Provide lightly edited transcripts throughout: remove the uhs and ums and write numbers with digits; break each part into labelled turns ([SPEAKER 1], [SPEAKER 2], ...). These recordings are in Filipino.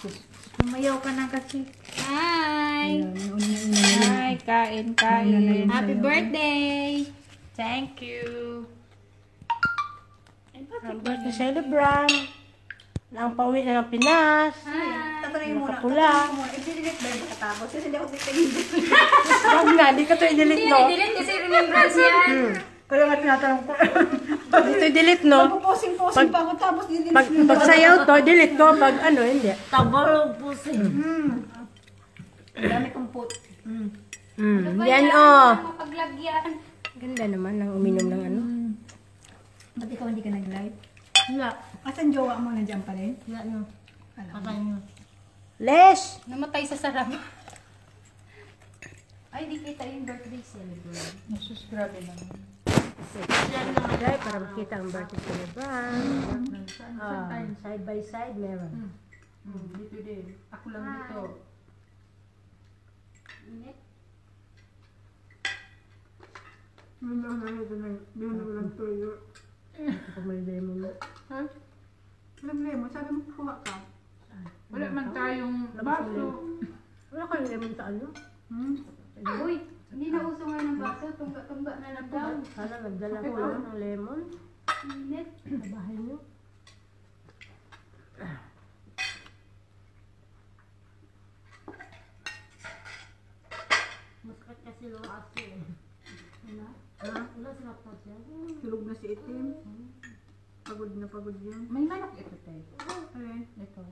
[SPEAKER 1] Sumayaw ka na kasi.
[SPEAKER 2] Hi!
[SPEAKER 1] Hi, kain.
[SPEAKER 2] Happy birthday!
[SPEAKER 1] Thank you.
[SPEAKER 3] Ang birthday celebrant. Ang pauwi na ng Pinas.
[SPEAKER 4] Tatry mo na.
[SPEAKER 3] Nakapula.
[SPEAKER 4] I-delete ba yung katapos? Kasi hindi ako titigil.
[SPEAKER 3] Wag na, di ka to i-delete, no?
[SPEAKER 2] Delete kasi remembrance yan.
[SPEAKER 4] Kaya nga tinatanong ko.
[SPEAKER 3] Ito i-delete, no?
[SPEAKER 4] Posing pa ako tapos delete.
[SPEAKER 3] Pag sayaw to, delete ko. Pag ano, hindi.
[SPEAKER 1] Tabarog pusin.
[SPEAKER 4] Ang dami kong put.
[SPEAKER 3] Yan, oh.
[SPEAKER 2] Mapaglagyan.
[SPEAKER 3] Ganda naman ang uminom ng ano.
[SPEAKER 4] Ba't ikaw hindi ka nag-live?
[SPEAKER 1] Wala.
[SPEAKER 4] Asan jowa mo? Nandiyan pa rin?
[SPEAKER 1] Wala nyo.
[SPEAKER 4] Alam.
[SPEAKER 1] Patay nyo.
[SPEAKER 3] Les!
[SPEAKER 2] Namatay sa sarap. Ay, di kita yung birthday celebrant.
[SPEAKER 1] Nasus, grabe naman.
[SPEAKER 3] Yan lang guys, para makita ang birthday celebrant. Side by side, meron.
[SPEAKER 1] Dito din. Ako lang dito.
[SPEAKER 2] Init.
[SPEAKER 3] Kapag may lemon.
[SPEAKER 4] Lemon, sabi mo kuha ka.
[SPEAKER 1] Wala man tayong baso.
[SPEAKER 3] Wala kang lemon sa ano?
[SPEAKER 2] Uy, hindi na uso ngayon ng baso. Tungga-tungga na lang daw.
[SPEAKER 3] Sana nagdala ko ng lemon.
[SPEAKER 2] Init.
[SPEAKER 3] Sa bahay niyo. Maskat kasi lo aso eh. Wala sila pa siya.
[SPEAKER 4] Tulog na si Itim. Pagod na pagod yun.
[SPEAKER 1] May manok ito, te.
[SPEAKER 4] Ayun.
[SPEAKER 1] Ito.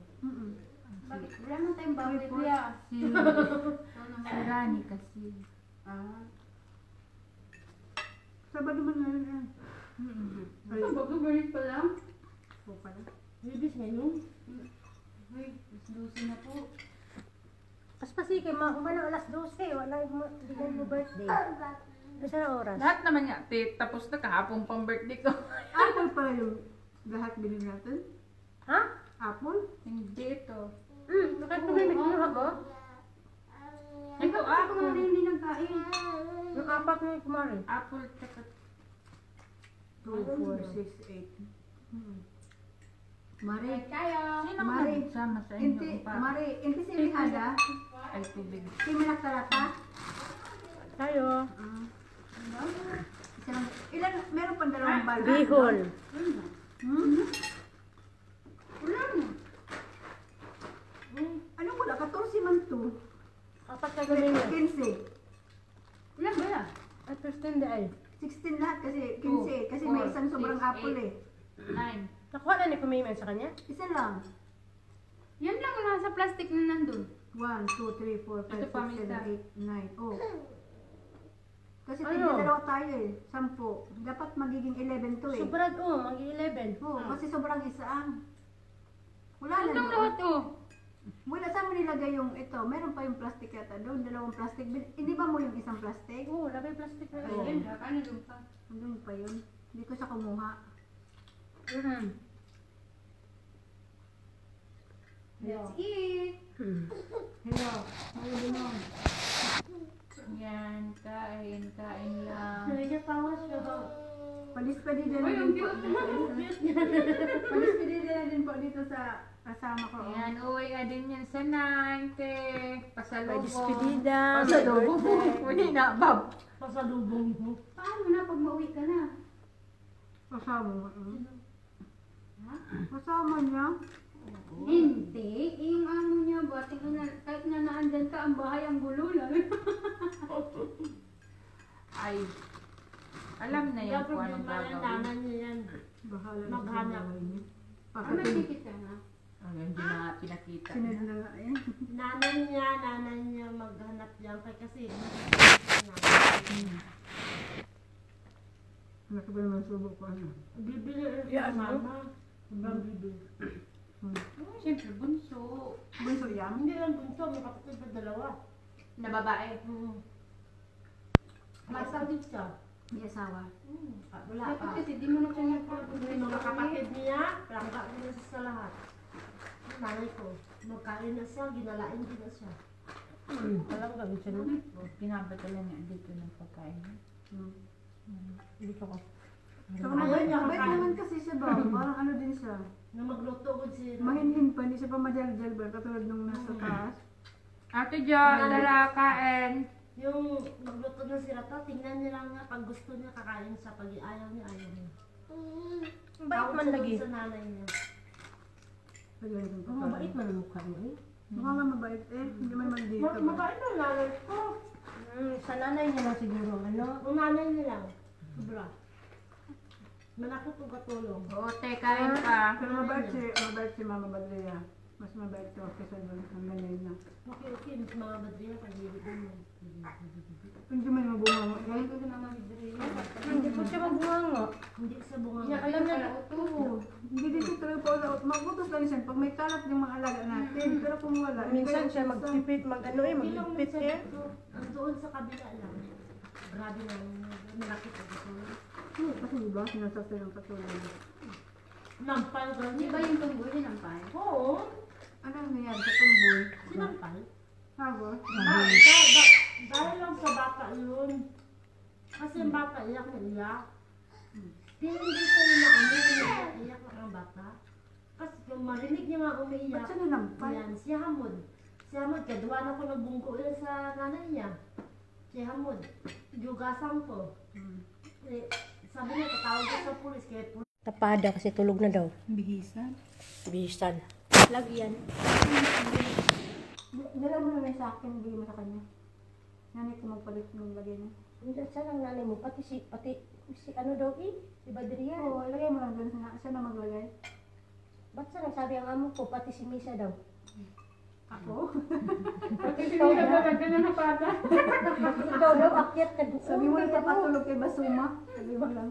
[SPEAKER 2] Bakit? Wala man tayong baboy, kuya.
[SPEAKER 1] Si Rani kasi.
[SPEAKER 4] Sabado man na yun.
[SPEAKER 2] Ay, bago-balik pa lang.
[SPEAKER 4] Buka na.
[SPEAKER 3] Bibis ngayon.
[SPEAKER 2] Uy, lusi na po.
[SPEAKER 3] Paspasi kay ma, umanang alas 12. Wala yung bigyan mo birthday. Kasi na oras.
[SPEAKER 1] Lahat naman nga, te. Tapos na kahapon pang birthday ko.
[SPEAKER 4] Apple pala yung lahat bilhin natin.
[SPEAKER 3] Ha?
[SPEAKER 4] Apple?
[SPEAKER 1] Hindi ito.
[SPEAKER 3] Bakit mo may kinuha mo?
[SPEAKER 1] Ito,
[SPEAKER 2] Ako
[SPEAKER 1] apple.
[SPEAKER 2] nga rin hindi nagkain.
[SPEAKER 3] Yung apat mo yung kumari.
[SPEAKER 1] Apple, tsaka
[SPEAKER 4] 2, 4, 6, 8. Mari.
[SPEAKER 2] Tayo.
[SPEAKER 1] sino
[SPEAKER 4] Mari.
[SPEAKER 1] ang nagsama sa inyo?
[SPEAKER 4] Inti,
[SPEAKER 1] Pa?
[SPEAKER 4] Mari, inti si Rihada.
[SPEAKER 1] Ay, tubig.
[SPEAKER 4] Si Minaktarata.
[SPEAKER 3] Tayo.
[SPEAKER 4] Isa lang. Ilan, meron pang dalawang balot.
[SPEAKER 3] Bihol.
[SPEAKER 4] Wala na. Ano wala? 14 man to.
[SPEAKER 3] Apat ka gawin niya.
[SPEAKER 4] 15.
[SPEAKER 2] Ilan ba yan?
[SPEAKER 3] At 15 di ay.
[SPEAKER 4] 16 lahat kasi 15. Kasi may isang sobrang apple eh.
[SPEAKER 1] 9.
[SPEAKER 3] Nakuha na ni Kumimen sa kanya?
[SPEAKER 4] Isa lang.
[SPEAKER 2] Yan lang nasa plastic na nandun.
[SPEAKER 4] 1, 2, 3, 4, 5,
[SPEAKER 1] Ito pa,
[SPEAKER 4] 6, 7, 8, 9. Oh. Kasi
[SPEAKER 3] Ano?
[SPEAKER 4] tigil-dalawa tayo eh. 10. Dapat magiging 11 to eh.
[SPEAKER 3] Sobrad mag-11.
[SPEAKER 4] Oo, kasi sobrang isaang. Wala na.
[SPEAKER 2] Itong
[SPEAKER 4] doon.
[SPEAKER 2] lahat oh.
[SPEAKER 4] Wala, saan mo nilagay yung ito? Meron pa yung plastic yata doon. Dalawang plastic. Hindi ba mo yung isang plastic?
[SPEAKER 3] Oo, lagay plastic na
[SPEAKER 4] Oo.
[SPEAKER 3] yun.
[SPEAKER 2] Ayun, ano dun pa?
[SPEAKER 4] Andun pa yun. Hindi ko siya kumuha.
[SPEAKER 2] Let's eat.
[SPEAKER 4] Hello. Hello mo.
[SPEAKER 1] Yan, kain lang.
[SPEAKER 3] Niya pawas siya.
[SPEAKER 4] Palis-padida na
[SPEAKER 2] Uy,
[SPEAKER 4] din
[SPEAKER 2] ang
[SPEAKER 4] po. Palis-padida na din po dito sa kasama ko.
[SPEAKER 1] Yan, uwi ka din yan sa 9, te.
[SPEAKER 3] May
[SPEAKER 1] Pasalubong.
[SPEAKER 3] despedida.
[SPEAKER 1] Pasalubong. Uli na, Bob.
[SPEAKER 3] Pasalubong mo.
[SPEAKER 2] Paano na pag mauwi ka na?
[SPEAKER 4] Kasama. Kasama niya.
[SPEAKER 2] Hindi. Yung ano niya, bating na, kahit na naandyan ka, ang bahay ang gulo lang.
[SPEAKER 1] Ay, alam na yan kung anong gagawin.
[SPEAKER 3] niya yan.
[SPEAKER 4] Bahala na
[SPEAKER 3] Maghanap.
[SPEAKER 4] sa buhay niya.
[SPEAKER 2] Ano
[SPEAKER 4] Pakatin.
[SPEAKER 2] nagkikit ka na?
[SPEAKER 1] Ang hindi na nga pinakita.
[SPEAKER 4] Sinad na nga eh.
[SPEAKER 3] Nanay niya maghanap yan. Kasi
[SPEAKER 4] Ano ka ba naman subo ko ano?
[SPEAKER 3] bibili sa mama. Sobrang bibili.
[SPEAKER 1] Siyempre, bunso.
[SPEAKER 4] Bunso yan?
[SPEAKER 3] Hindi lang bunso, may kapatid pa dalawa.
[SPEAKER 1] Na babae.
[SPEAKER 3] Masagit siya.
[SPEAKER 4] May asawa.
[SPEAKER 3] Wala
[SPEAKER 2] Dapat
[SPEAKER 3] pa.
[SPEAKER 2] kasi di mo na siya
[SPEAKER 3] Yung mga kapatid niya, langka nila sa lahat. Yung nanay ko, magkain na siya, ginalain din na siya. Walang gawin siya nun.
[SPEAKER 1] Pinabadala niya dito ng pagkain.
[SPEAKER 3] Dito ko.
[SPEAKER 4] Saka
[SPEAKER 3] Ayaw
[SPEAKER 4] mabait,
[SPEAKER 3] niya
[SPEAKER 4] mabait
[SPEAKER 3] kakain.
[SPEAKER 4] naman kasi siya ba? Parang ano din siya.
[SPEAKER 3] Na magluto ko siya.
[SPEAKER 4] Mahinhin pa, hindi siya pa majaljal ba? Katulad nung nasa taas.
[SPEAKER 1] Ate Jo, tara kain.
[SPEAKER 3] Yung magluto ng sirata, tingnan niya lang nga pag gusto niya kakain siya. Pag ayaw niya, ayaw niya.
[SPEAKER 5] Bait man lagi.
[SPEAKER 3] Sa nanay niya.
[SPEAKER 4] Pagawin ng
[SPEAKER 5] Ang mabait man ang mukha mo eh.
[SPEAKER 4] Mukha nga mabait eh. Hindi man magdito ba?
[SPEAKER 3] Makain na nanay ko.
[SPEAKER 5] Sa nanay niya lang siguro, ano?
[SPEAKER 3] Ang nanay niya lang. Sobra. Manakot kong katulong.
[SPEAKER 1] Oo, te, kain ka.
[SPEAKER 4] Pero mabait si Mama Badria. Mas mabait siya kaysa doon. Ang ganay na.
[SPEAKER 3] Okay, okay. Mga badriya, pag-ibig mo.
[SPEAKER 4] Hindi man mabunga mo.
[SPEAKER 2] Ay, ko na naman bibili.
[SPEAKER 5] Hindi po siya magbunga.
[SPEAKER 3] Hindi sa bunga.
[SPEAKER 2] Niya alam na
[SPEAKER 4] Oo. Hindi dito tuloy po. Magutos lang siya pag may kalat yung mga alaga natin. Pero kung wala.
[SPEAKER 5] Minsan siya magtipid, mag-ano eh,
[SPEAKER 3] Hindi lang
[SPEAKER 5] magtipid
[SPEAKER 3] minsan
[SPEAKER 5] eh.
[SPEAKER 3] ito. Doon sa kabila lang. Grabe na. Malaki ko katulong.
[SPEAKER 4] Kasi diba, sinasabi ng katulad.
[SPEAKER 3] Nampal ka
[SPEAKER 2] Di ba yung tunggoy din ang pay?
[SPEAKER 3] Oo.
[SPEAKER 4] Ano nangyari sa tumboy?
[SPEAKER 3] Sinampal.
[SPEAKER 4] Habo?
[SPEAKER 3] Dahil lang sa bata yun. Kasi yung bata iyak na iyak. Hindi ko na ano, iyak na ang bata. Kasi kung marinig niya nga
[SPEAKER 4] Ba't
[SPEAKER 3] umiiyak,
[SPEAKER 4] siya nanampal?
[SPEAKER 3] yan, si Hamod. Si Hamod, kaduwa na ko nagbungko yun sa nanay niya. Si Hamod, yugasan ko. Eh, sabi niya, tatawag ko sa pulis, kaya pulis.
[SPEAKER 5] Tapada kasi tulog na daw.
[SPEAKER 4] Bihisan?
[SPEAKER 5] Bihisan. Lagyan.
[SPEAKER 4] Dala mo na may sa akin, bigay mo sa kanya. Nanay ko magpalit ng lagay niya.
[SPEAKER 5] Hindi, saan ang nanay mo? Pati si ano daw eh? Si Badria.
[SPEAKER 4] Oo, lagay mo lang doon. Siya na maglagay.
[SPEAKER 5] Ba't saan ang sabi ang amo ko? Pati si Misa daw.
[SPEAKER 4] Ako?
[SPEAKER 5] Ikaw daw. Ikaw daw, akyat ka doon.
[SPEAKER 4] Sabi mo na papatulog kay Basuma. Sabi mo lang.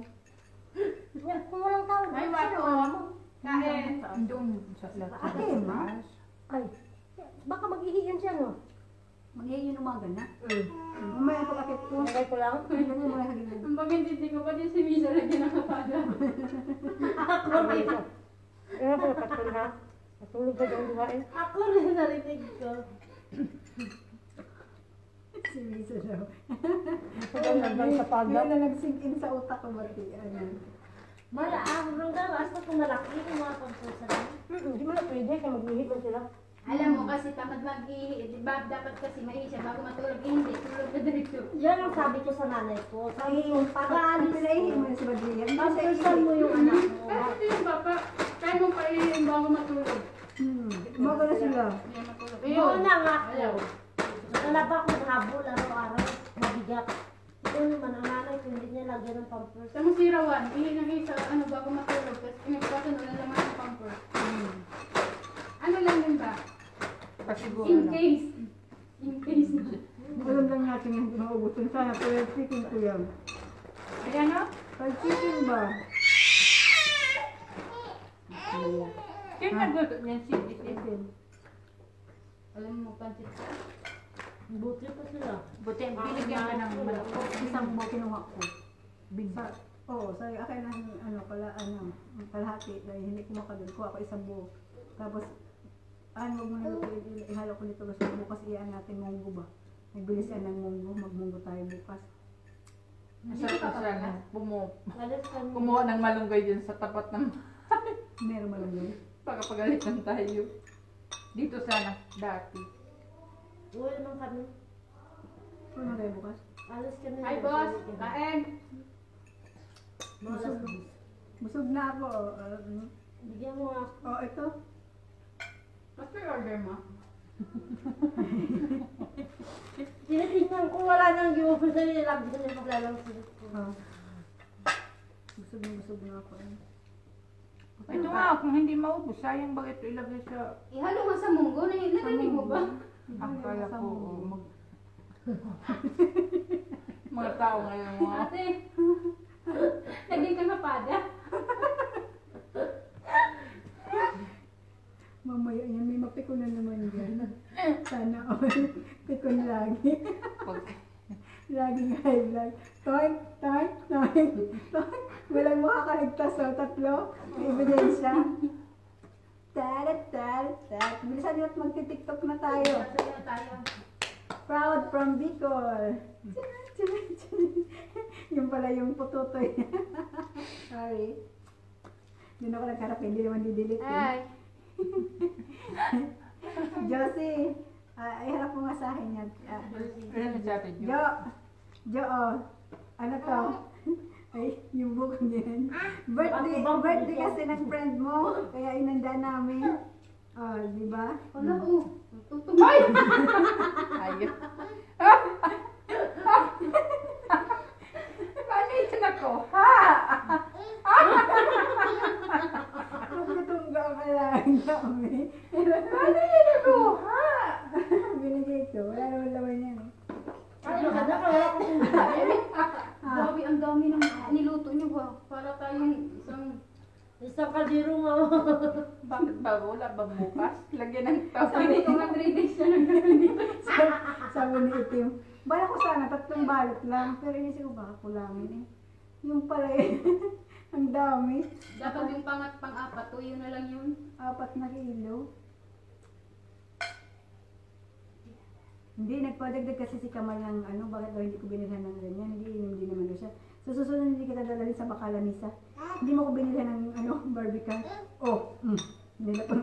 [SPEAKER 5] Kung walang tao,
[SPEAKER 1] Ay,
[SPEAKER 5] sino
[SPEAKER 1] wato.
[SPEAKER 5] ang amo?
[SPEAKER 1] Kain. Doon sa
[SPEAKER 4] Ate, ma?
[SPEAKER 5] Ay, baka mag-ihiyan siya, no?
[SPEAKER 4] Mag-iayun umaga na. Mamaya pag akit ko.
[SPEAKER 5] Lagay ko lang.
[SPEAKER 4] Lagay mo lang halina.
[SPEAKER 2] Ang bagay ko pa din si Misa lagi nakapada.
[SPEAKER 5] Lagay ko. Ano ko, patulog ha? Patulog ka daw diba eh?
[SPEAKER 3] Ako rin narinig ko.
[SPEAKER 4] Si Lisa daw.
[SPEAKER 5] Ito daw nagdang sa paga.
[SPEAKER 4] Yun na nag-sink in sa utak ko, Mati. Ano?
[SPEAKER 3] Mala, ang daw, hasta kung malaki yung mga pagpusa na.
[SPEAKER 5] Hindi mo na pwede, kaya mag-ihip man sila.
[SPEAKER 2] Alam mo kasi tamad mag-ihi. Di ba dapat kasi maihi siya bago matulog. Eh, hindi, tulog na diretso.
[SPEAKER 3] Yan ang sabi ko sa nanay ko. Sabi ko, pag-aalis
[SPEAKER 4] Pinaihin mo na si Badria. Hindi siya
[SPEAKER 3] pag-pusan mo yung anak mo.
[SPEAKER 2] Pero hindi yung baba. Kaya mo paihiin bago matulog.
[SPEAKER 4] Umaga na sila.
[SPEAKER 2] Hindi matulog.
[SPEAKER 3] Yun na nga ako. Nalaba ko ng habol araw-araw. Mabigat. Ito naman ang nanay ko, hindi niya lagyan ng pampers.
[SPEAKER 2] Sa musirawan, ihi ng isa, ano, bago matulog. Tapos pinagpasa na lang naman ang pamper. Ano lang din ba?
[SPEAKER 1] Pasiguro
[SPEAKER 2] In
[SPEAKER 1] lang.
[SPEAKER 2] case. In case na.
[SPEAKER 4] Alam lang natin yung maubusin sana. Pero chicken ko yan.
[SPEAKER 1] Ayan o.
[SPEAKER 4] Pag chicken ba?
[SPEAKER 1] Sino nagluto niyan si Dito?
[SPEAKER 4] Chicken.
[SPEAKER 2] Alam mo, pansit ka.
[SPEAKER 3] Buti pa sila.
[SPEAKER 1] Buti, binigyan ka ng malaki.
[SPEAKER 4] Isang mo kinuha ko. Sa, sa akin ang kalahati. Dahil hindi ko makadun ko. Ako isang buo. Tapos, wag mo na ihalo ko nito. Kasi bukas iyan natin munggo ba? Nagbilis yan ng munggo. Magmunggo tayo bukas.
[SPEAKER 1] Masarap na siya na
[SPEAKER 3] Alas kami.
[SPEAKER 1] kumuha ng malunggay dyan sa tapat ng
[SPEAKER 4] Meron malang yun.
[SPEAKER 1] pagkapagalitan tayo. Dito sana, dati.
[SPEAKER 3] Uwi naman kami.
[SPEAKER 4] Ano tayo bukas?
[SPEAKER 3] Alas kami.
[SPEAKER 2] Hi boss, kain.
[SPEAKER 3] Mga alas 10.
[SPEAKER 4] Busog na ako.
[SPEAKER 3] Bigyan mo nga.
[SPEAKER 4] Ito.
[SPEAKER 2] What's your order mo?
[SPEAKER 3] Tinitingnan ko wala nang giwapos na nilagay ko na paglalang silip ko.
[SPEAKER 4] Busog na ako.
[SPEAKER 1] Ito nga, kung hindi maubos, sayang ba ito ilagay sa
[SPEAKER 2] Ihalo nga sa munggo. Narinig mo ba?
[SPEAKER 1] akala ko. Mga tao ngayon, mga
[SPEAKER 2] Ate, naging ka napada.
[SPEAKER 4] Mamaya yan, may mapikon na naman yan. Sana all. Pikon lagi. Laging high blood. Toy. Walang makakaligtas sa tatlo. May ebidensya. Tarat. Bilisan nyo at magti-tiktok na tayo.
[SPEAKER 2] Masaya tayo.
[SPEAKER 4] Proud from Bicol. Yung pala yung pututoy. Sorry. Doon ako nagharap, hindi naman didelete.
[SPEAKER 2] Hi.
[SPEAKER 4] Josie, iharap mo nga sa akin yan.
[SPEAKER 1] Ano sabi niyo?
[SPEAKER 4] Jo, oh. Ano to? Ay, yung book niyan. Birthday kasi ng friend mo, kaya inanda namin. Oh, di ba?
[SPEAKER 2] Wala, tutumoy.
[SPEAKER 1] Ayun. Paano yun ako? Ha?
[SPEAKER 4] Magtutungga ka lang kami.
[SPEAKER 1] Paano yun ako? Ha?
[SPEAKER 4] Binigay ko, wala naman laman yan.
[SPEAKER 3] Ano ka na? Wala ko
[SPEAKER 2] Grabe, ang dami ng niluto niyo ba? Para tayong
[SPEAKER 3] isang kaldero nga.
[SPEAKER 1] Bakit ba? Wala ba bukas? Lagyan ng tawin.
[SPEAKER 2] sabi ko nga 3 days na nagkaroon dito.
[SPEAKER 4] Sabi ni Itim, bala ko sana 3 balot lang, pero inisip ko baka kulangin eh. Yung pala eh, ang dami.
[SPEAKER 2] Dapat yung pang-apat, tuyo na lang yun.
[SPEAKER 4] 4 na kilo. Hindi, nagpadagdag kasi si Kamal ng ano, bakit daw hindi ko binilhan ng ganyan, hindi naman daw siya. So susunod hindi kita dadalhin sa Bakalanisa. Hindi mo ko binilhan ng ano, barbecue. Nilapon,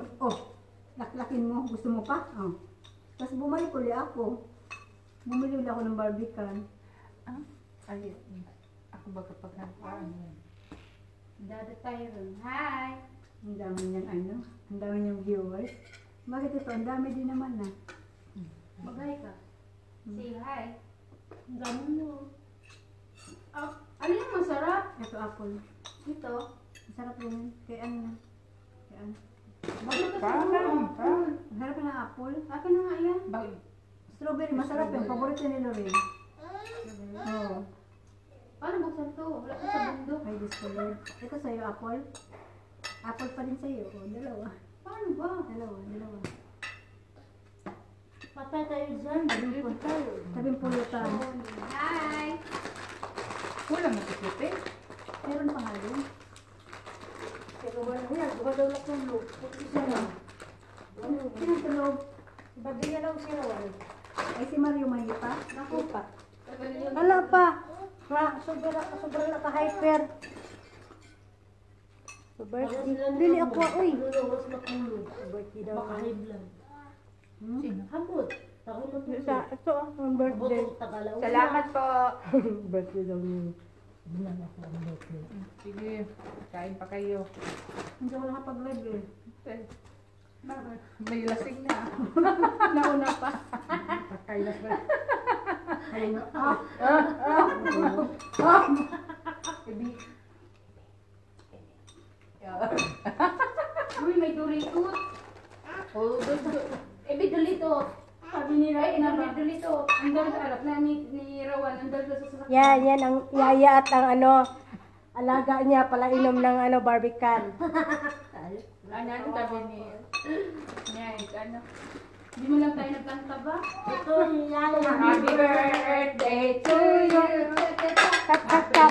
[SPEAKER 4] laklakin mo, gusto mo pa? Oh. Tapos bumalik ulit ako. Bumili ulit ako ng barbecue.
[SPEAKER 1] Ayun. Ako ba kapag nagpaan?
[SPEAKER 2] Dada tayo ron. Hi!
[SPEAKER 4] Ang dami niyang ano, ang dami niyang viewers. Bakit ito? Ang dami din naman na.
[SPEAKER 2] Magay ka. Say hi.
[SPEAKER 3] Ang dami nyo.
[SPEAKER 2] Ano yung masarap?
[SPEAKER 4] Ito apple.
[SPEAKER 2] Ito.
[SPEAKER 4] Masarap din. Kaya ano na. Kaya ano.
[SPEAKER 2] Bakit ka
[SPEAKER 1] Parang.
[SPEAKER 4] Ang sarap ng apple.
[SPEAKER 2] Akin na nga yan.
[SPEAKER 1] Bakit?
[SPEAKER 4] Strawberry, masarap yun. Paborito ni Lorraine. Oo.
[SPEAKER 2] Paano buksan to? Wala ka sa bundok.
[SPEAKER 4] Ay, discolored. Ito sa'yo, apple. Apple pa din sa'yo. O, dalawa.
[SPEAKER 2] Paano ba?
[SPEAKER 4] Dalawa.
[SPEAKER 3] Patay tayo dyan.
[SPEAKER 4] Tabing pulutan.
[SPEAKER 2] Hi!
[SPEAKER 1] Kulang na tikiti.
[SPEAKER 4] Meron pa nga din.
[SPEAKER 5] Pero wala yan. Duha daw na tulog. Isa lang.
[SPEAKER 4] Pinatulog.
[SPEAKER 5] Babigyan lang siya.
[SPEAKER 4] Ay, si Mario may pa.
[SPEAKER 2] Naku. Tagal yun.
[SPEAKER 5] Wala pa. Sobra na ka-hyper. Sa birthday. Dili ako, uy.
[SPEAKER 3] Luluwas na kulog.
[SPEAKER 5] Sa birthday daw.
[SPEAKER 3] Baka high blood.
[SPEAKER 1] Sino?
[SPEAKER 3] Habot. Tako na tulog.
[SPEAKER 5] Ito, ang birthday.
[SPEAKER 3] Habot Tagalaw.
[SPEAKER 1] Salamat po.
[SPEAKER 5] Birthday daw niya.
[SPEAKER 1] Sige. Kain pa kayo.
[SPEAKER 4] Hindi ko nakapag-live eh.
[SPEAKER 1] May lasing na.
[SPEAKER 2] Nauna pa.
[SPEAKER 5] Pakailas ba?
[SPEAKER 2] Uy, may Doritos.
[SPEAKER 1] Oh,
[SPEAKER 2] Ebi Doritos. Sabi ni Ray, may Doritos. Ang dami sa alap na ni Rawan. Ang dami sa sasakyan.
[SPEAKER 5] Yan ang yaya at ang ano, alaga niya pala inom ng ano, barbican.
[SPEAKER 1] ano sabi ni ano?
[SPEAKER 2] Hindi mo lang tayo nagkanta ba?
[SPEAKER 3] Ito, yaya.
[SPEAKER 1] Happy birthday to you.
[SPEAKER 5] Cha-cha-cha.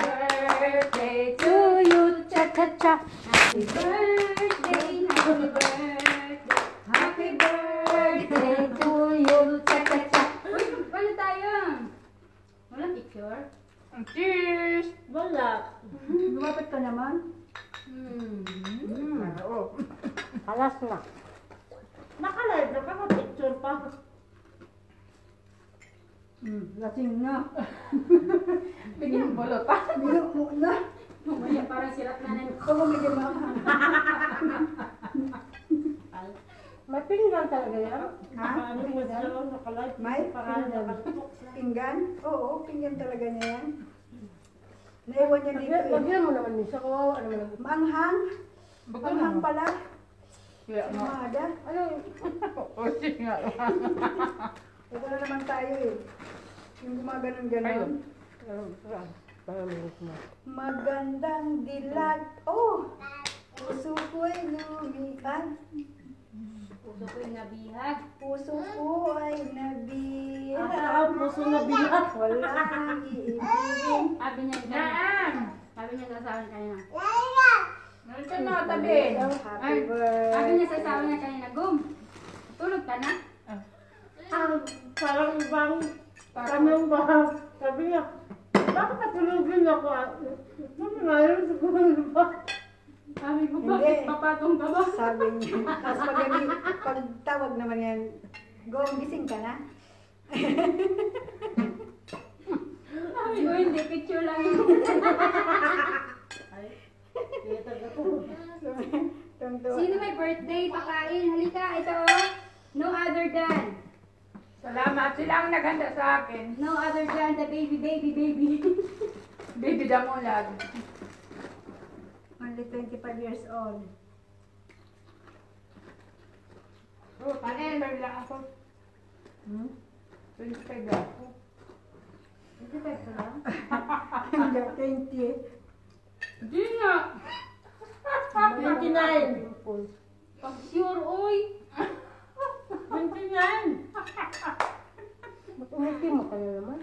[SPEAKER 1] Birthday to
[SPEAKER 5] To you, cha-cha-cha.
[SPEAKER 2] Happy birthday, happy birthday, happy birthday to you. Cha-cha-cha. Uy, paano tayo? Walang picture?
[SPEAKER 1] Cheers!
[SPEAKER 3] Wala.
[SPEAKER 4] Lumapit ka naman.
[SPEAKER 1] Oo.
[SPEAKER 5] Alas na.
[SPEAKER 3] Naka-live na ka, picture pa.
[SPEAKER 4] Lasing na.
[SPEAKER 1] Bigyan mo pa.
[SPEAKER 4] Bilang mo na.
[SPEAKER 2] Mamaya parang sirat na ng
[SPEAKER 4] Ito bigyan mo.
[SPEAKER 5] May pinggan talaga yan.
[SPEAKER 4] Ha?
[SPEAKER 3] Ano mo siya, naka-live.
[SPEAKER 4] May
[SPEAKER 3] Parang
[SPEAKER 4] pinggan.
[SPEAKER 3] nakatutok.
[SPEAKER 4] Pinggan? Oo, pinggan talaga niya yan. Naiwan niya dito eh.
[SPEAKER 5] Lagyan mo naman niya. Kawawa naman ang
[SPEAKER 4] Manghang.
[SPEAKER 1] Bago
[SPEAKER 4] Manghang
[SPEAKER 1] na.
[SPEAKER 4] pala.
[SPEAKER 1] Kaya nga.
[SPEAKER 4] Umada.
[SPEAKER 5] ano,
[SPEAKER 1] O, sige nga.
[SPEAKER 4] Ito na naman tayo eh. Yung gumaganon-ganon.
[SPEAKER 5] parang may kumain.
[SPEAKER 4] Magandang dilag. Oh! Puso ko'y lumikan.
[SPEAKER 2] puso ko yung nabihag.
[SPEAKER 4] Puso ko ay
[SPEAKER 3] Asa
[SPEAKER 4] nabira.
[SPEAKER 3] ang puso na biyak.
[SPEAKER 4] Wala nang iibigin.
[SPEAKER 2] Sabi niya,
[SPEAKER 1] Naan!
[SPEAKER 2] sabi niya sa asawa niya kanina.
[SPEAKER 1] Meron ka na tabi.
[SPEAKER 4] Happy
[SPEAKER 2] Sabi
[SPEAKER 4] birthday.
[SPEAKER 2] niya sa asawa niya kanina, Gum, tulog ka na?
[SPEAKER 3] Ang parang ibang tanong ba? Sabi niya, bakit natulogin ako? Sabi nga yun, siguro ba?
[SPEAKER 2] Sabi ko,
[SPEAKER 4] Hindi.
[SPEAKER 2] bakit papatong ka ba?
[SPEAKER 4] Sabi niya. Tapos pag tawag naman yan, go, gising ka na.
[SPEAKER 2] Sabi ko, hindi, picture lang yun.
[SPEAKER 3] Kaya taga ko.
[SPEAKER 4] Tungtong.
[SPEAKER 2] Sino may birthday? Pakain. Halika, ito oh. No other than.
[SPEAKER 1] Salamat. Sila ang naghanda sa akin.
[SPEAKER 2] No other than the baby.
[SPEAKER 1] Baby Damulag.
[SPEAKER 4] Only 25 years old.
[SPEAKER 1] Oh, kanin, lang ako.
[SPEAKER 4] Hmm?
[SPEAKER 1] 25 lang ako.
[SPEAKER 2] 25 ka lang?
[SPEAKER 4] Hindi, 20.
[SPEAKER 1] Hindi nga.
[SPEAKER 3] 29.
[SPEAKER 2] Pag sure, oy.
[SPEAKER 3] 29.
[SPEAKER 5] Ba't umiti mo ka na naman?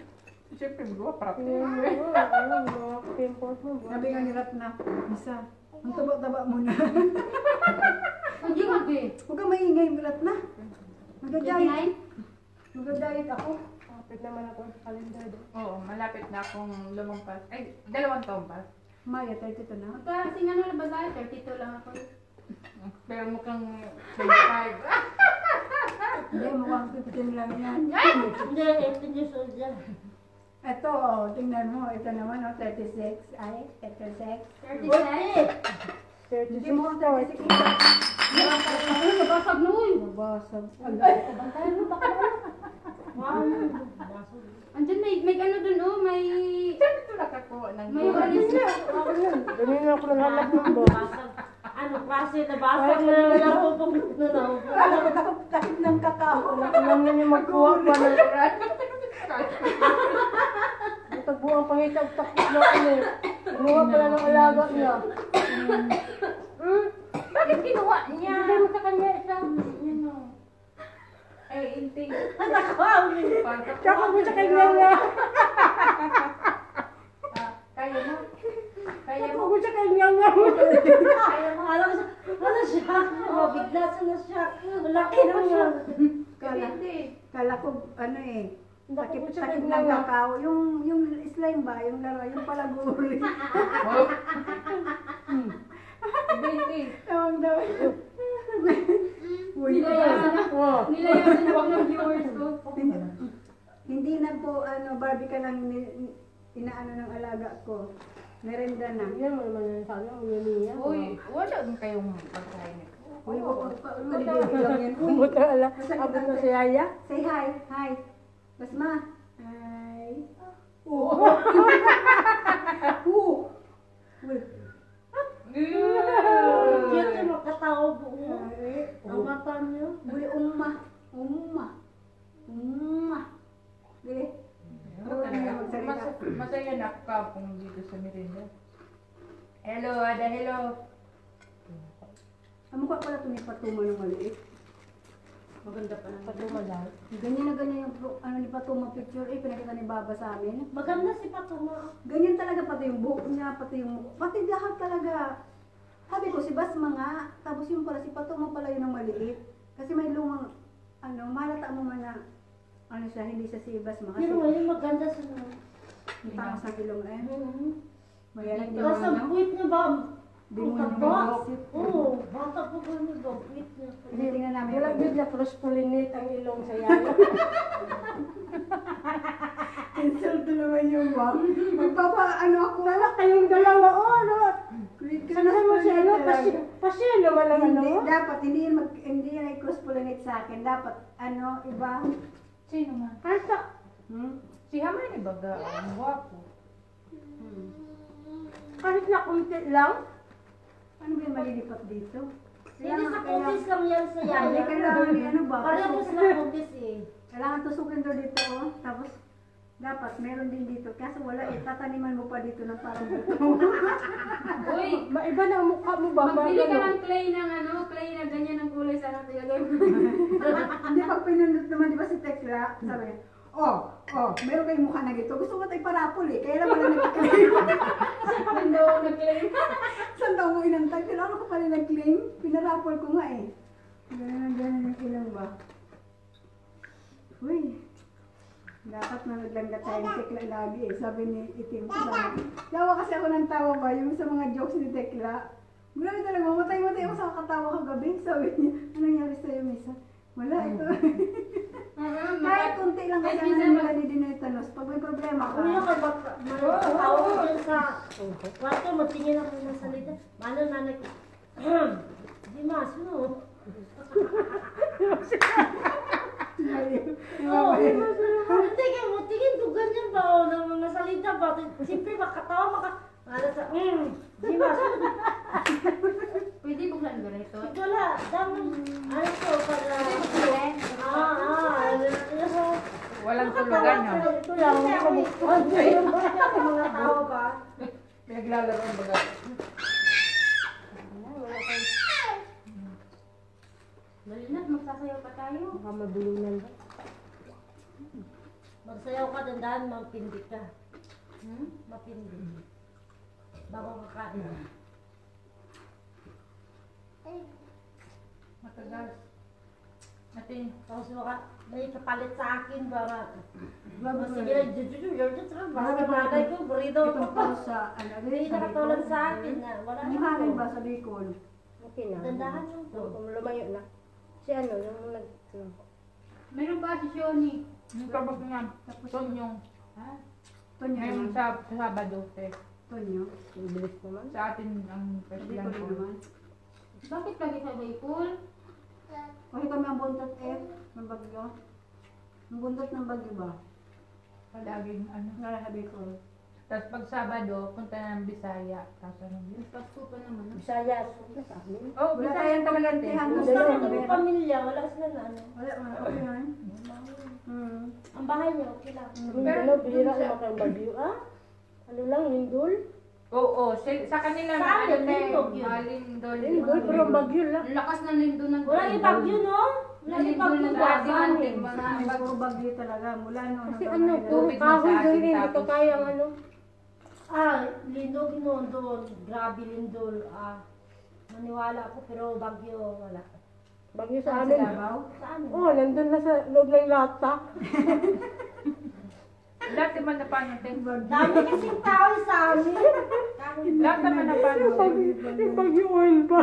[SPEAKER 1] Siyempre, bro, para
[SPEAKER 5] Tingnan mo, mga pimples mo.
[SPEAKER 4] Sabi nga ni Ratna, Isa, ang taba-taba mo na.
[SPEAKER 2] Hindi mo, be.
[SPEAKER 4] Huwag kang maingay, Ratna. Magda-diet.
[SPEAKER 2] 29?
[SPEAKER 4] Magda-diet ako.
[SPEAKER 5] Kapit naman ako sa kalendar doon.
[SPEAKER 1] Oo, malapit na akong lumampas. Ay, 2 taon pa.
[SPEAKER 4] Maya, 32 na.
[SPEAKER 2] Magkasing ano na ba tayo? 32 lang ako.
[SPEAKER 1] Pero mukhang 25.
[SPEAKER 4] Hindi, mukhang 15 lang yan.
[SPEAKER 3] Hindi, 18 years old yan.
[SPEAKER 4] Ito, oh, tingnan mo. Ito naman, oh, 36. Ay, 36.
[SPEAKER 2] 36?
[SPEAKER 4] Hindi mo ang 36.
[SPEAKER 2] Ano, nabasag na, uy.
[SPEAKER 4] Mabasag.
[SPEAKER 2] Bantayan mo, baka ano.
[SPEAKER 3] Wow.
[SPEAKER 2] Andyan, may ano dun, oh, may...
[SPEAKER 1] Saan ito nakakuha ng
[SPEAKER 2] May walis na.
[SPEAKER 5] Ganun na ako naghanap ng boss.
[SPEAKER 3] Basag. Ano, klase na basag na lang ako pag
[SPEAKER 4] Takip ng kakao.
[SPEAKER 5] Alam na niya magkuha pa na. Tagbuang pangitag takot na ano eh. Kinuha pala ng alaga niya.
[SPEAKER 1] Bakit kinuha niya?
[SPEAKER 5] Hindi mo sa kanya isa.
[SPEAKER 1] Yan o. Ay, inting.
[SPEAKER 5] Tsaka mo sa kanya nga.
[SPEAKER 1] Kaya mo? Kaya
[SPEAKER 5] Tsaka
[SPEAKER 1] mo?
[SPEAKER 5] mo sa kanya nga.
[SPEAKER 1] Kaya mo?
[SPEAKER 3] Alam ko, ano siya? Oh, bigla na siya. Laki na siya.
[SPEAKER 1] Hindi.
[SPEAKER 4] Kala ko, ano eh,
[SPEAKER 5] Takip
[SPEAKER 4] takip,
[SPEAKER 5] sa
[SPEAKER 4] takip
[SPEAKER 5] kanya
[SPEAKER 4] ng
[SPEAKER 5] nga.
[SPEAKER 4] kakao. Yung slime ba, yung laro, yung palaguri.
[SPEAKER 1] Oh. Hindi.
[SPEAKER 4] Tawag daw. Uy,
[SPEAKER 2] Nilayasan
[SPEAKER 5] Oh.
[SPEAKER 2] Nilayasan ako ng viewers ko.
[SPEAKER 4] hindi na po, ano, Barbie ka lang inaano ng alaga ko. Merenda na.
[SPEAKER 5] Yan mo naman yung sabi, ang yuniya.
[SPEAKER 1] Uy, wala din kayong pagkain.
[SPEAKER 4] Uy, malililig lang yan. Uy,
[SPEAKER 5] Kumot na ala. Abot na si Yaya.
[SPEAKER 4] say hi, hi. Basma. Hi. Oo. Uy.
[SPEAKER 3] Cute siya magkatao buo.
[SPEAKER 4] Ay,
[SPEAKER 3] Ang mata niyo.
[SPEAKER 4] Uy, umma. Dili.
[SPEAKER 1] Masaya na ako kung dito sa Merinda. Hello, Ada, hello.
[SPEAKER 4] Ang mukha pala ito ni Patuma ng maliit.
[SPEAKER 2] Maganda pa naman.
[SPEAKER 5] Patumalan.
[SPEAKER 4] Ganyan na ganyan yung ano ni Patuma picture. Pinakita ni Baba sa amin.
[SPEAKER 3] Maganda si Patuma.
[SPEAKER 4] Ganyan talaga pati yung buhok niya, pati lahat talaga. Sabi ko, si Basma nga, tapos yung pala, si Patuma pala yun ang maliit. Kasi may lumang, ano, malata mo man na, ano siya, hindi siya si Basma. Kasi,
[SPEAKER 3] Pero ngayon maganda siya.
[SPEAKER 4] yung tangos ng ilong eh. Mayalang yung
[SPEAKER 3] Tapos ang
[SPEAKER 4] ano,
[SPEAKER 3] puwit niya ba?
[SPEAKER 4] di
[SPEAKER 3] Ang
[SPEAKER 4] mo naman
[SPEAKER 3] taba.
[SPEAKER 4] isip.
[SPEAKER 3] Oo, bata po ba niya ba? Puwit niya.
[SPEAKER 4] Hindi, tingnan namin.
[SPEAKER 5] Walang bid na cross-pollinate ang ilong sa Yaya.
[SPEAKER 4] Insult naman yung mom. Ano ako.
[SPEAKER 5] Wala kayong dalawa. Oh, ano?
[SPEAKER 4] Wait,
[SPEAKER 5] Sanahan mo si ano? Pasya naman ang ano?
[SPEAKER 4] Hindi, dapat, hindi yan ay cross-pollinate sa akin. Dapat, ano, iba.
[SPEAKER 1] Sino man?
[SPEAKER 5] Asa?
[SPEAKER 1] Si Hamay ni Baga, ang wapo.
[SPEAKER 5] Kahit na kunti lang.
[SPEAKER 4] Ano ba yung malilipat dito?
[SPEAKER 3] Hindi sa kutis lang yan sa
[SPEAKER 4] Hindi
[SPEAKER 3] Yaya.
[SPEAKER 4] kailangan ni ano ba?
[SPEAKER 3] Parehas na kutis eh.
[SPEAKER 4] Kailangan tusukin to dito, oh. Tapos, dapat, meron din dito. Kaso wala, tataniman mo pa dito ng parang buto.
[SPEAKER 2] Uy,
[SPEAKER 5] Maiba na ang mukha mo ba?
[SPEAKER 2] magbili ka
[SPEAKER 5] Magano?
[SPEAKER 2] ng clay na ganyan ng kulay. Sana ilagay mo.
[SPEAKER 4] Hindi, pag pinundot naman, di ba si Tekla, sabi, meron kayong mukha na gito. Gusto ko tayo parapol eh. Kaya naman na nag-claim.
[SPEAKER 2] Hindi ako nag-claim.
[SPEAKER 4] Saan daw mo inantay? Pero ano ko pala nag-claim? Pinarapol ko nga eh. Ganun yung ilang ba? Uy, Dapat managlang ka tayo Tekla lagi eh. Sabi ni Itim ko sana. Tawa kasi ako ng tawa ba, yung sa mga jokes ni Tekla. Grabe talaga, mamatay-matay ako sa kakatawa kagabi. Sabi niya, ano nangyari sa'yo, Misa? Wala, ito. Kahit kunti lang kasi ang nila ni Dinetanos. Pag may problema ka,
[SPEAKER 3] Kuya, kay bata, tawag ko yun sa kwarto, matingin ako ng salita. Mano, nanay ko, di maso. Oo, hindi ka mo, tingin ko ganyan ba, o, ng mga salita ba, siyempre makatawa, ano sa, di maso.
[SPEAKER 2] Pwede buklan ba ito?
[SPEAKER 3] Wala, dami, ano ko, para, ano,
[SPEAKER 1] Walang tulugan, no?
[SPEAKER 3] ito lang, mga tao ba?
[SPEAKER 1] Pinaglalaro ang baga.
[SPEAKER 2] Dali na, magsasayaw pa tayo.
[SPEAKER 5] Baka mabulunan ba?
[SPEAKER 3] Magsayaw ka, dandahan, mapindi ka. Mapindi. Bago kakain.
[SPEAKER 1] Matagal. Ate,
[SPEAKER 3] Tapos may kapalit sa akin ba nga.
[SPEAKER 4] bago
[SPEAKER 3] Sige, basta nanay ko, burrito
[SPEAKER 4] itong
[SPEAKER 3] ko.
[SPEAKER 4] pause sa,
[SPEAKER 3] Hindi nakatulad sa akin na wala
[SPEAKER 4] Ang hangin ba sa Bicol?
[SPEAKER 5] Okay na.
[SPEAKER 3] Dandahan yung
[SPEAKER 5] Kung lumayo na. Si ano, yung nag...
[SPEAKER 2] Meron pa si Shoni.
[SPEAKER 1] yung kabag nga, Tonyong.
[SPEAKER 4] Tonyo
[SPEAKER 1] Ngayon
[SPEAKER 4] naman.
[SPEAKER 1] sa Sabado, te.
[SPEAKER 4] Tonyo.
[SPEAKER 5] Yung bilis naman.
[SPEAKER 1] Sa atin ang first
[SPEAKER 4] Bicol
[SPEAKER 1] lang
[SPEAKER 4] na
[SPEAKER 1] po.
[SPEAKER 4] naman.
[SPEAKER 2] Bakit lagi sa Bicol?
[SPEAKER 4] Kasi kami ang buntot ng bagyo. Ang buntot ng bagyo ba?
[SPEAKER 1] Palaging ano.
[SPEAKER 4] Nara sa Bicol.
[SPEAKER 1] Tapos pag Sabado, punta ng Bisaya. Tapos ano yun?
[SPEAKER 2] Pasko pa naman.
[SPEAKER 5] Bisaya, na sa amin.
[SPEAKER 1] Oh,
[SPEAKER 4] Wala
[SPEAKER 1] Bisaya
[SPEAKER 4] tayong
[SPEAKER 1] talaga, te.
[SPEAKER 4] kalantihan.
[SPEAKER 3] Gusto ko yung pamilya, wala sila na ano.
[SPEAKER 4] Wala, okay yan.
[SPEAKER 3] Ang bahay niyo, okay lang.
[SPEAKER 1] Pero
[SPEAKER 5] Ano, bihira
[SPEAKER 1] dun sa-
[SPEAKER 5] naman kang bagyo. Ah? Ano lang, lindol?
[SPEAKER 1] Oo, sa kanila
[SPEAKER 3] Sa
[SPEAKER 1] na
[SPEAKER 3] amin,
[SPEAKER 1] ano, te.
[SPEAKER 3] lindol yun.
[SPEAKER 1] Malindol.
[SPEAKER 5] Lindol, pero bagyo lang.
[SPEAKER 2] Ang lakas ng lindo ng
[SPEAKER 3] Wala yung bagyo, no? Wala yung bagyo
[SPEAKER 2] ng
[SPEAKER 3] ba?
[SPEAKER 2] dati,
[SPEAKER 3] Sa amin.
[SPEAKER 2] anting
[SPEAKER 4] Sa amin, puro bagyo talaga. Mula noon
[SPEAKER 5] Kasi
[SPEAKER 4] hanggang
[SPEAKER 5] ano,
[SPEAKER 4] ngayon.
[SPEAKER 5] puro
[SPEAKER 1] Tubig na
[SPEAKER 5] kahoy
[SPEAKER 1] sa
[SPEAKER 5] doon
[SPEAKER 1] atin,
[SPEAKER 5] eh. Hindi ko
[SPEAKER 1] tapos-
[SPEAKER 5] kayang ano.
[SPEAKER 3] Lindol doon. Grabe lindol. Maniwala ako pero bagyo wala.
[SPEAKER 5] Bagyo sa
[SPEAKER 4] Sa
[SPEAKER 5] amin.
[SPEAKER 4] Davao.
[SPEAKER 3] Sa amin.
[SPEAKER 5] Oh, nandun na sa loob ng lata.
[SPEAKER 1] Lahat naman na paano, te.
[SPEAKER 3] Dami kasing tao sa amin.
[SPEAKER 1] Lahat naman na paano.
[SPEAKER 5] Yung bagyo oil pa.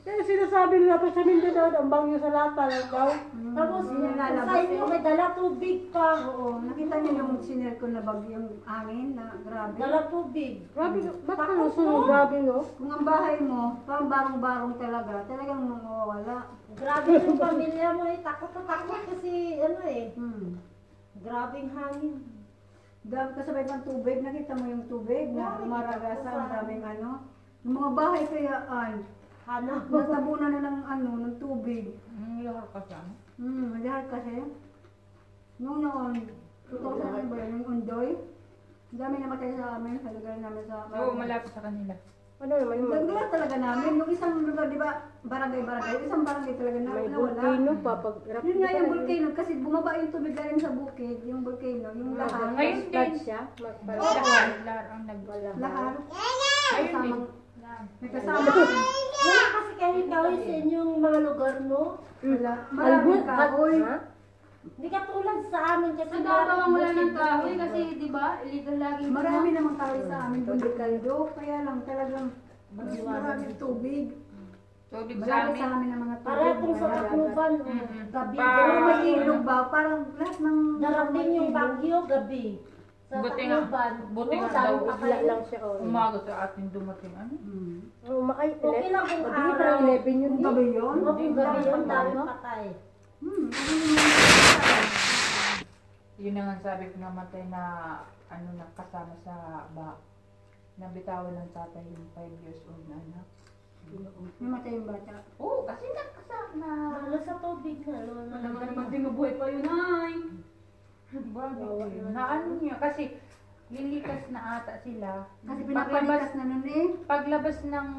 [SPEAKER 5] Kaya sinasabi nila pa sa Mindanao, ang bagyo sa lata lang daw.
[SPEAKER 3] Tapos
[SPEAKER 4] Yun nga,
[SPEAKER 3] sa inyo may dala tubig pa.
[SPEAKER 4] Oo, nakita niyo yung sinare ko na bagyong hangin na grabe.
[SPEAKER 3] Dala tubig.
[SPEAKER 5] Grabe, ba't kalusunod? Grabe, no?
[SPEAKER 4] Kung ang bahay mo, parang barong-barong talaga, talagang mawawala.
[SPEAKER 3] Grabe yung pamilya mo eh. Takot na takot kasi ano eh. Grabing hangin.
[SPEAKER 4] Dami kasabay pang tubig, nakita mo yung tubig na umaragasa, ang daming ano. Yung mga bahay kayaan,
[SPEAKER 3] Hanap.
[SPEAKER 4] natabunan na ng ano, ng tubig.
[SPEAKER 1] Lahar ka siya.
[SPEAKER 4] Madahal kasi. Noon, 2000 ba yun, yung Undoy. Ang dami namatay sa amin, sa lugar namin sa...
[SPEAKER 1] Oo, malapit sa kanila.
[SPEAKER 5] Ano naman yung
[SPEAKER 4] Yung lugar talaga namin, yung isang lugar, di ba, barangay-barangay, yung isang barangay talaga na
[SPEAKER 5] may
[SPEAKER 4] nawala.
[SPEAKER 5] volcano pa. Pag
[SPEAKER 4] Yun nga yung volcano, kasi bumaba yung tubig galing sa bukid, yung volcano, yung lahat.
[SPEAKER 1] Ngayon
[SPEAKER 5] Flood
[SPEAKER 1] din.
[SPEAKER 5] siya.
[SPEAKER 1] Lahar ang nagwala.
[SPEAKER 4] Lahat.
[SPEAKER 1] Ayun
[SPEAKER 4] Kasamang,
[SPEAKER 1] din.
[SPEAKER 4] may kasama.
[SPEAKER 3] Wala kasi kahit kawin sa inyong mga lugar no.
[SPEAKER 4] Wala. Maraming kahoy.
[SPEAKER 5] Ha?
[SPEAKER 3] Hindi ka tulad sa amin kasi
[SPEAKER 2] Sa Davao ang wala ng kahoy kasi di ba illegal lagi.
[SPEAKER 4] Marami namang kahoy sa amin, bundikando. Kaya lang talagang maraming tubig.
[SPEAKER 1] Tubig sa
[SPEAKER 4] Malapit
[SPEAKER 1] amin.
[SPEAKER 4] sa amin ang mga tubig.
[SPEAKER 3] Para kung sa
[SPEAKER 4] Malapit.
[SPEAKER 3] Tacloban,
[SPEAKER 1] Mm-mm.
[SPEAKER 3] gabi.
[SPEAKER 4] Pero may ilog ba? Parang lahat ng...
[SPEAKER 3] Darating yung bagyo gabi. Sa
[SPEAKER 1] Buti nga-
[SPEAKER 3] Tacloban.
[SPEAKER 1] buti nga
[SPEAKER 3] Oo,
[SPEAKER 1] daw,
[SPEAKER 3] dami pa
[SPEAKER 5] Bigla
[SPEAKER 3] kayo.
[SPEAKER 5] lang siya. Oh.
[SPEAKER 1] Umaga sa atin dumating. Ano?
[SPEAKER 5] Ay,
[SPEAKER 3] Okay lang kung
[SPEAKER 5] Mabili
[SPEAKER 3] araw.
[SPEAKER 5] parang 11 yun.
[SPEAKER 4] Yung gabi yun?
[SPEAKER 3] Oo, kung gabi yung dami patay.
[SPEAKER 1] Yun na nga sabi ko namatay na ano na kasama sa nabitawan ng tatay yung 5 years old na anak.
[SPEAKER 4] Namatay yung bata.
[SPEAKER 1] Oo, kasi nakasama.
[SPEAKER 3] Lalo sa tubig na. Lalo na
[SPEAKER 2] Alam ka naman din mabuhay pa yun ay.
[SPEAKER 1] Na ano niya, kasi lilikas na ata sila.
[SPEAKER 4] Kasi pinapalikas na nun eh.
[SPEAKER 1] Paglabas ng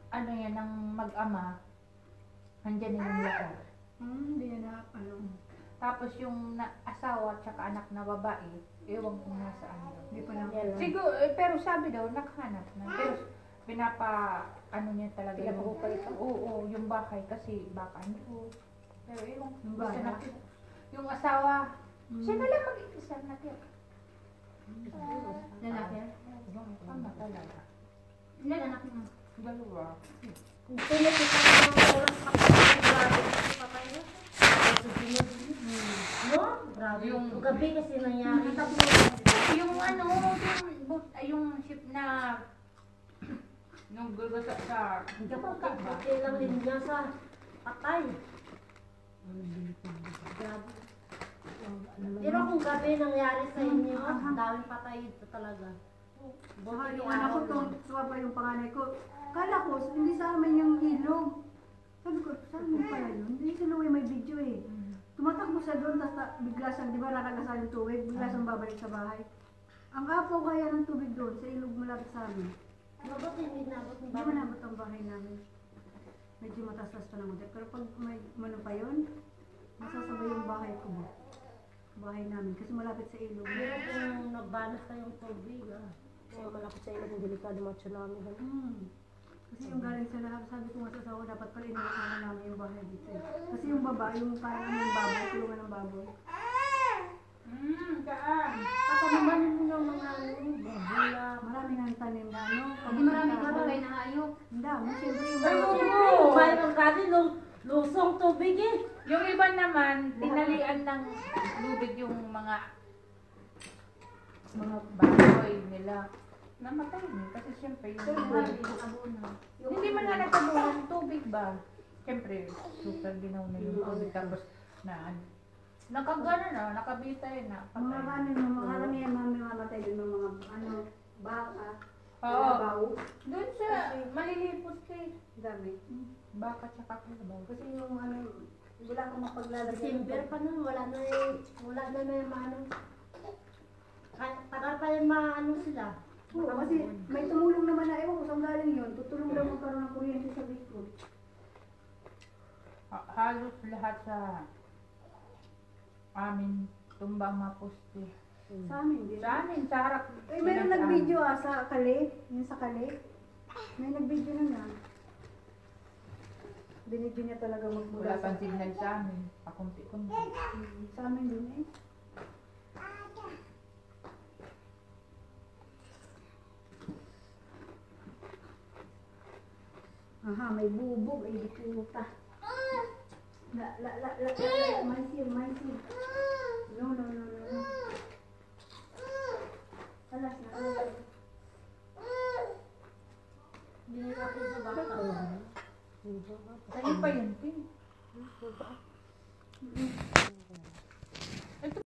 [SPEAKER 1] ano yan, ng mag-ama, andyan na yung lakad.
[SPEAKER 4] Hindi na ano.
[SPEAKER 1] Tapos yung asawa at saka anak na babae, ewan kung nasaan daw.
[SPEAKER 4] Hindi pa na.
[SPEAKER 5] Yan lang.
[SPEAKER 1] Siguro, pero sabi daw, nakahanap na. Pero ano niya talaga
[SPEAKER 5] Pinapahukay ito?
[SPEAKER 1] Oo, yung bahay kasi baka niyo. Pero yung
[SPEAKER 4] bahay?
[SPEAKER 1] yung asawa, siya na lang mag-isa natira.
[SPEAKER 2] Lalaki.
[SPEAKER 1] Tama talaga.
[SPEAKER 2] Ilan anak mo?
[SPEAKER 1] Dalawa.
[SPEAKER 3] Kung pinakita ko ng oras pa kayo, grabe kasi patay na. Kasi no? Grabe.
[SPEAKER 1] Yung-
[SPEAKER 3] Yung gabi kasi nangyari.
[SPEAKER 1] Yung ano, yung ship na nung gulgasa sa
[SPEAKER 3] Kapag lang din niya sa patay. Grabe. Pero kung gabi nangyari sa inyo, ang daming patay ito talaga.
[SPEAKER 4] Saka yung anak ko, sumaba yung panganay ko. Kala ko, hindi sa amin yung ilog. Sabi ko, sa amin pala yun. Hindi si Louie may video eh. Tumatakbo siya doon, tapos bigla siyang, di ba nakagasal yung tubig, bigla siyang babalik sa bahay. Ang apaw kaya ng tubig doon, sa ilog malapit sa amin.
[SPEAKER 3] Mabot hindi nabot ni
[SPEAKER 4] Hindi
[SPEAKER 3] Baba.
[SPEAKER 4] manabot ang bahay namin. Medyo matasas pa ng Pero pag may ano pa yun, masasabay yung bahay ko ba? Bahay namin, kasi malapit sa ilog.
[SPEAKER 3] Pero kung nagbanas na yung tubig,
[SPEAKER 5] Kasi malapit sa ilog, yung delikado mga tsunami. Ganun.
[SPEAKER 4] Kasi yung galing sa lahat, sabi ko nga sa asawa, dapat pala inalakaan namin yung bahay dito eh. Kasi yung baba, yung parang ano yung baboy, tulungan ng baboy.
[SPEAKER 1] Saan?
[SPEAKER 3] patanaman mo ng mga bula.
[SPEAKER 4] Marami nang tanim na ano.
[SPEAKER 2] Hindi marami kapagay na hayop.
[SPEAKER 4] Ang dami, siyempre yung
[SPEAKER 3] Oo, mayroon kasi lusong tubig eh.
[SPEAKER 1] Yung iba naman, tinalian ng lubid yung mga baboy nila. Namatay din kasi siyempre yung
[SPEAKER 2] Marami nakabuna.
[SPEAKER 1] hindi man nga nagkabuhan tubig ba? Siyempre, super ginaw na yung tubig tapos na nakagana na, nakabitay na.
[SPEAKER 4] mga
[SPEAKER 1] patay.
[SPEAKER 4] ano, mga karamihan mamamatay din ng mga ano, baka,
[SPEAKER 1] Oo.
[SPEAKER 4] kalabaw.
[SPEAKER 1] Doon sa malilipot kay
[SPEAKER 4] Dami.
[SPEAKER 1] baka tsaka kalabaw.
[SPEAKER 4] Kasi yung ano, wala kang mapaglalagyan.
[SPEAKER 3] December pa nun, wala na yung maano. Tagal pa yung maano sila.
[SPEAKER 4] Oo, kasi may tumulong naman na, ewan ko saan galing yun. Tutulong daw magkaroon ng kuryente sa Bicol.
[SPEAKER 1] Halos lahat sa amin tumbang mapusti.
[SPEAKER 4] Sa amin, di
[SPEAKER 1] Sa amin, sa harap.
[SPEAKER 4] Eh, meron nag-video sa Kali, yung sa Kali. May nag-video na lang. Binidyo niya talaga magmula
[SPEAKER 1] Wala pang signal sa amin. Pakunti-kunti.
[SPEAKER 4] Sa amin din eh. Aha, may bubog, ay di puta. May sil. No. Alas na, alas.
[SPEAKER 3] Binilapin sa bata.
[SPEAKER 1] Sa'yo pa yun, Tin.